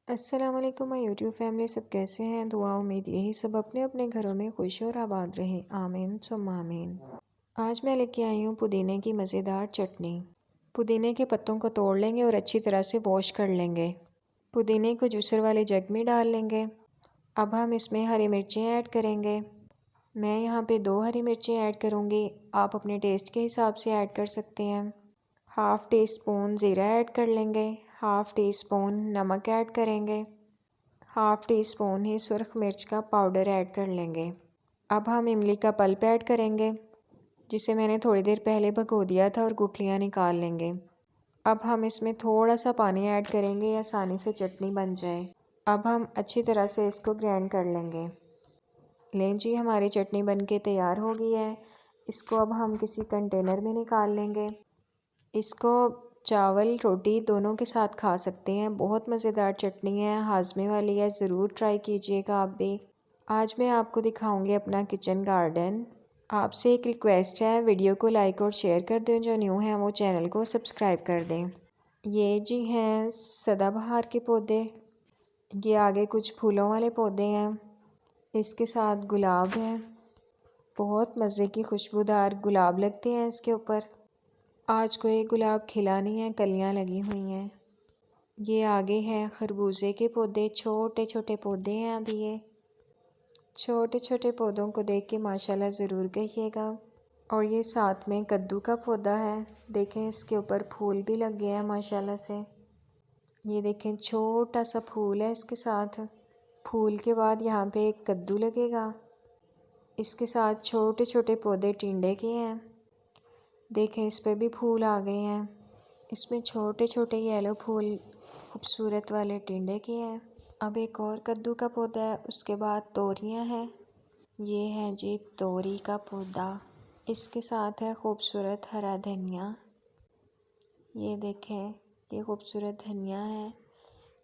अस्सलाम वालेकुम my YouTube family, सब कैसे हैं। दुआ उम्मीद यही सब अपने अपने घरों में खुश और आबाद रहें, आमीन सुम्मा आमीन। आज मैं लेके आई हूँ पुदीने की मज़ेदार चटनी। पुदीने के पत्तों को तोड़ लेंगे और अच्छी तरह से वॉश कर लेंगे। पुदीने को जूसर वाले जग में डाल लेंगे। अब हम इसमें हरी मिर्चें ऐड करेंगे। मैं यहाँ पे 2 हरी मिर्चें ऐड करूँगी, आप अपने टेस्ट के हिसाब से ऐड कर सकते हैं। हाफ़ टी स्पून ज़ीरा ऐड कर लेंगे। हाफ़ टी स्पून नमक ऐड करेंगे। हाफ़ टी स्पून ही सुरख मिर्च का पाउडर ऐड कर लेंगे। अब हम इमली का पल्प ऐड करेंगे, जिसे मैंने थोड़ी देर पहले भिगो दिया था, और गुठलियाँ निकाल लेंगे। अब हम इसमें थोड़ा सा पानी ऐड करेंगे, आसानी से चटनी बन जाए। अब हम अच्छी तरह से इसको ग्राइंड कर लेंगे। लें जी, हमारी चटनी बनके तैयार हो गई है। इसको अब हम किसी कंटेनर में निकाल लेंगे। इसको चावल रोटी दोनों के साथ खा सकते हैं। बहुत मज़ेदार चटनी है, हाजमे वाली है, ज़रूर ट्राई कीजिएगा आप भी। आज मैं आपको दिखाऊंगी अपना किचन गार्डन। आपसे एक रिक्वेस्ट है, वीडियो को लाइक और शेयर कर दें। जो न्यू हैं वो चैनल को सब्सक्राइब कर दें। ये जी हैं सदाबहार के पौधे। ये आगे कुछ फूलों वाले पौधे हैं। इसके साथ गुलाब है, बहुत मज़े की खुशबूदार गुलाब लगते हैं इसके ऊपर। आज कोई गुलाब खिला नहीं है, कलियां लगी हुई हैं। ये आगे हैं खरबूजे के पौधे, छोटे छोटे पौधे हैं अभी। ये छोटे छोटे पौधों को देख के माशाल्लाह ज़रूर कहिएगा। और ये साथ में कद्दू का पौधा है, देखें इसके ऊपर फूल भी लग गए हैं माशाल्लाह से। ये देखें छोटा सा फूल है इसके साथ। फूल के बाद यहाँ पे एक कद्दू लगेगा। इसके साथ छोटे छोटे पौधे टिंडे के हैं, देखें इस पे भी फूल आ गए हैं। इसमें छोटे छोटे येलो फूल खूबसूरत वाले टिंडे के हैं। अब एक और कद्दू का पौधा है, उसके बाद तोरियां हैं। ये है जी तोरी का पौधा। इसके साथ है खूबसूरत हरा धनिया। ये देखें, ये खूबसूरत धनिया है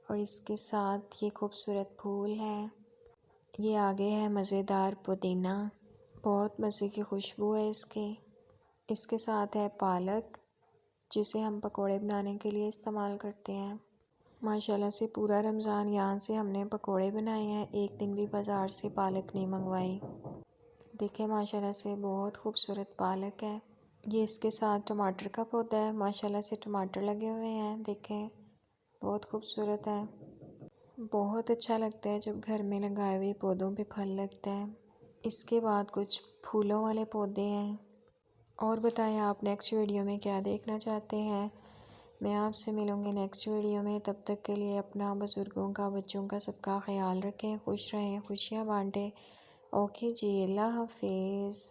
और इसके साथ ये खूबसूरत फूल है। ये आगे है मज़ेदार पुदीना, बहुत मज़े की खुशबू है इसके। इसके साथ है पालक, जिसे हम पकोड़े बनाने के लिए इस्तेमाल करते हैं। माशाल्लाह से पूरा रमज़ान यहाँ से हमने पकोड़े बनाए हैं, एक दिन भी बाज़ार से पालक नहीं मंगवाई। देखें माशाल्लाह से बहुत खूबसूरत पालक है। ये इसके साथ टमाटर का पौधा है, माशाल्लाह से टमाटर लगे हुए हैं, देखें बहुत खूबसूरत है। बहुत अच्छा लगता है जब घर में लगाए हुए पौधों पे फल लगता है। इसके बाद कुछ फूलों वाले पौधे हैं। और बताएं आप नेक्स्ट वीडियो में क्या देखना चाहते हैं। मैं आपसे मिलूँगी नेक्स्ट वीडियो में। तब तक के लिए अपना, बुज़ुर्गों का, बच्चों का, सबका ख्याल रखें, खुश रहें, खुशियाँ बांटें। ओके जी, अल्लाह हाफिज़।